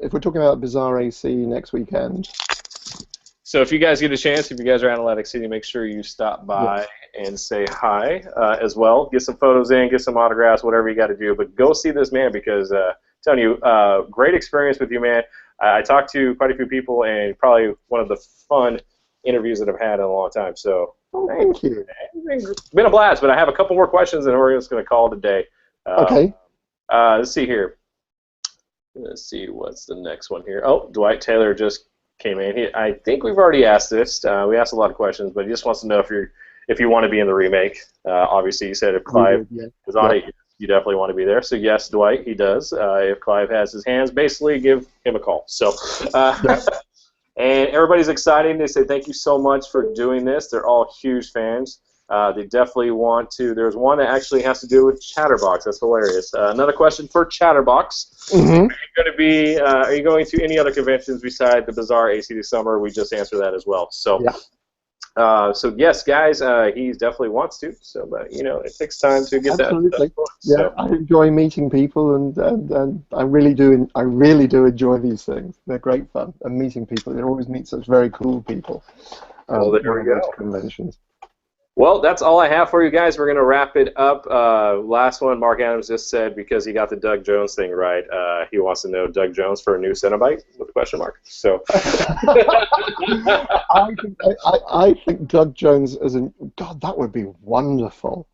if we're talking about Bizarre AC next weekend. So if you guys get a chance, if you guys are in Atlantic City, make sure you stop by and say hi as well. Get some photos in, get some autographs, whatever you got to do. But go see this man because, I'm telling you, great experience with you, man. I talked to quite a few people, and probably one of the fun interviews that I've had in a long time. So thank you. It's been a blast, but I have a couple more questions, and we're just going to call it a day. Okay. Let's see here. Let's see what's the next one here. Oh, Dwight Taylor just came in. I think we've already asked this. We asked a lot of questions, but he just wants to know if you want to be in the remake. Obviously, you said if Clive is on it, you definitely want to be there. So yes, Dwight, he does. If Clive has his hands, basically give him a call. So. And everybody's excited. They say thank you so much for doing this. They're all huge fans. They definitely want to. There's one that actually has to do with Chatterbox. That's hilarious. Another question for Chatterbox. Are you going to any other conventions besides the Bizarre AC this summer? We just answered that as well. So, so yes, guys, he definitely wants to. So, but it takes time to get that. Yeah, so. I enjoy meeting people, and I really do. I really do enjoy these things. They're great fun, and meeting people. You always meet such very cool people. Well, there we go. To conventions. Well, that's all I have for you guys. We're going to wrap it up. Last one, Mark Adams just said, because he got the Doug Jones thing right, he wants to know Doug Jones for a new Cenobite with a question mark. So, I think Doug Jones as God, that would be wonderful.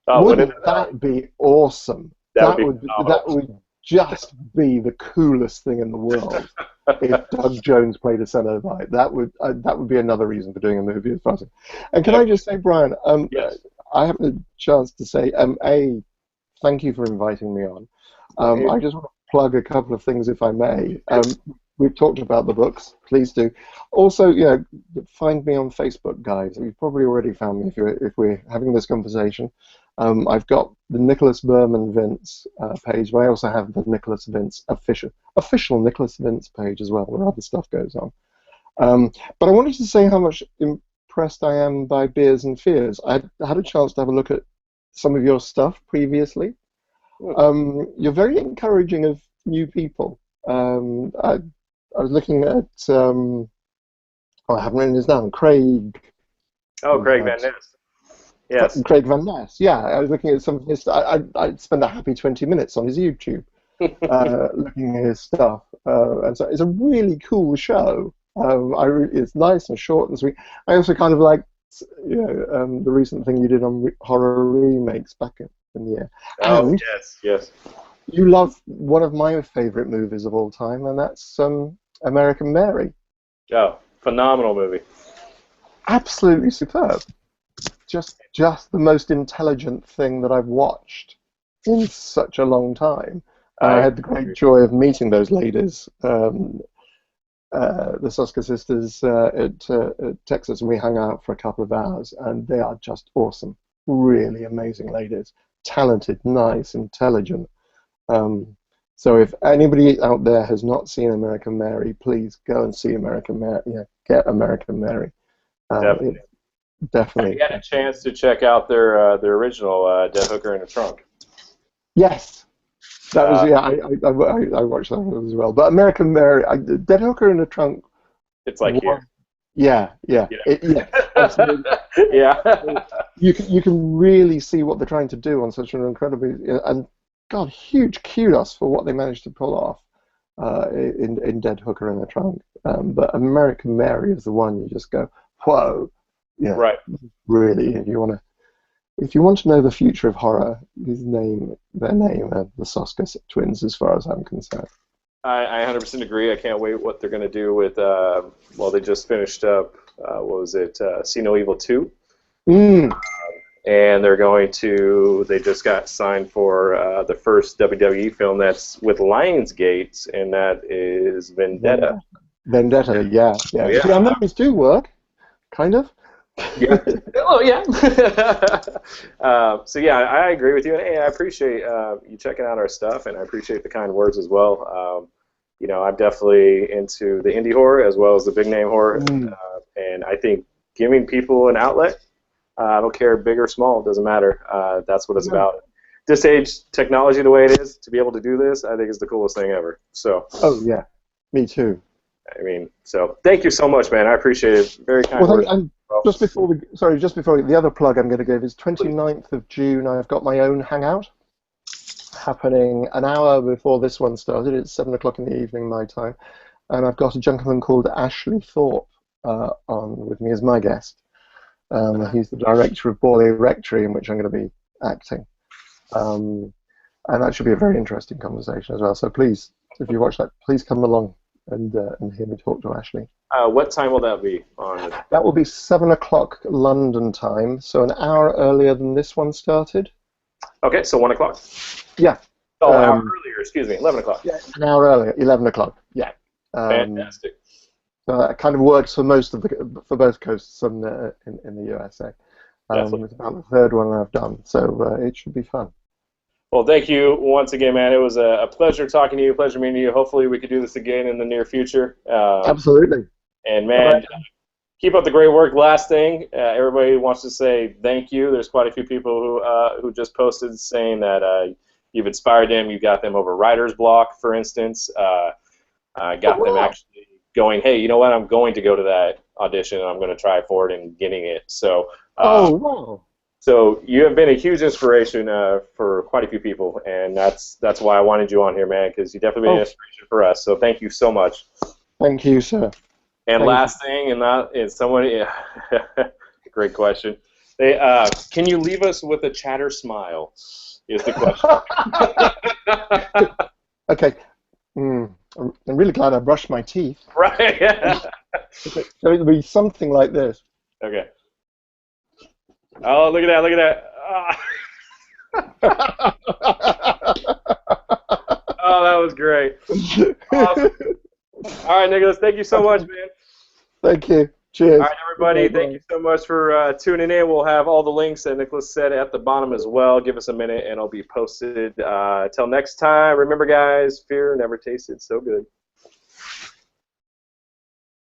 Oh, Wouldn't that be awesome? That would be just be the coolest thing in the world if Doug Jones played a Cenobite. That would be another reason for doing a movie with Fuzzy. And can I just say, Brian, Yes. I haven't had a chance to say, thank you for inviting me on. I just want to plug a couple of things, if I may. We've talked about the books. Please do. Also, find me on Facebook, guys. You've probably already found me if we're having this conversation. I've got the Nicholas Burman-Vince page, but I also have the Nicholas Vince official Nicholas Vince page as well, where other stuff goes on. But I wanted to say how much impressed I am by Beers and Fears. I had a chance to have a look at some of your stuff previously. You're very encouraging of new people. I was looking at, I haven't written his name, Craig. Oh, Craig Van Ness. Yes. Craig Van Ness, yeah. I was looking at some of his, I'd spend a happy 20 minutes on his YouTube looking at his stuff. And so it's a really cool show. It's nice and short and sweet. I also kind of like, the recent thing you did on horror remakes back in the year. Oh, and yes. you love one of my favorite movies of all time, and that's American Mary. Oh, phenomenal movie. Absolutely superb. Just the most intelligent thing that I've watched in such a long time. I had the great joy of meeting those ladies, the Soska sisters at Texas, and we hung out for a couple of hours, and they are just awesome. Really amazing ladies. Talented, nice, intelligent. So if anybody out there has not seen American Mary, please go and see American Mary. Yeah, get American Mary. Definitely. Definitely. You had a chance to check out their original Dead Hooker in the Trunk. Yes, that was I watched that one as well. But American Mary, Dead Hooker in the Trunk. It's like here. Yeah. Absolutely. Yeah. You can really see what they're trying to do on such an incredibly and God, huge kudos for what they managed to pull off in Dead Hooker in the Trunk. But American Mary is the one you just go, whoa. Yeah, right. Really, if you want to know the future of horror, their name are the Soska twins, as far as I'm concerned. I 100% agree. I can't wait what they're going to do with. They just finished up. What was it? See No Evil 2. And they just got signed for the first WWE film that's with Lionsgate, and that is Vendetta. Vendetta, yeah. Oh, yeah. See, our memories do work, kind of. Yeah. Oh, yeah. So, yeah, I agree with you. And, hey, I appreciate you checking out our stuff, and I appreciate the kind words as well. I'm definitely into the indie horror as well as the big name horror. And I think giving people an outlet, I don't care big or small, it doesn't matter. That's what it's about. This age, technology the way it is, to be able to do this, I think is the coolest thing ever. So. Oh, yeah. Me too. I mean, so thank you so much, man. I appreciate it. Very kind words. And just before the other plug I'm going to give is 29th of June. I've got my own Hangout happening an hour before this one started. It's 7 o'clock in the evening my time, and I've got a gentleman called Ashley Thorpe on with me as my guest. He's the director of Borley Rectory, in which I'm going to be acting, and that should be a very interesting conversation as well. So please, if you watch that, please come along and hear me talk to Ashley. What time will that be on? That will be 7 o'clock London time, so an hour earlier than this one started. Okay, so 1 o'clock. Yeah. Oh, an hour earlier. Excuse me, 11 o'clock. Yeah, an hour earlier, 11 o'clock. Yeah. Fantastic. So that kind of works for for both coasts in the USA. It's about the third one I've done, so it should be fun. Well, thank you once again, man. It was a pleasure talking to you, pleasure meeting you. Hopefully we could do this again in the near future. Absolutely. And, man, keep up the great work. Last thing, everybody wants to say thank you. There's quite a few people who just posted saying that you've inspired them. You got them over writer's block, for instance. Got them actually going, hey, you know what? I'm going to go to that audition, and I'm going to try for it and getting it. So. Wow. So you have been a huge inspiration for quite a few people, and that's why I wanted you on here, man, because you definitely been an inspiration for us. So thank you so much. Thank you, sir. And last thing, and that is someone. Great question. Can you leave us with a chatter smile? Is the question. really glad I brushed my teeth. Right. So it'll be something like this. Okay. Oh, look at that! Look at that! Oh, that was great. Awesome. All right, Nicholas, thank you so much, man. Thank you. Cheers. All right, everybody, thank you so much for tuning in. We'll have all the links that Nicholas said at the bottom as well. Give us a minute, and it'll be posted. Till next time, remember, guys, fear never tasted so good.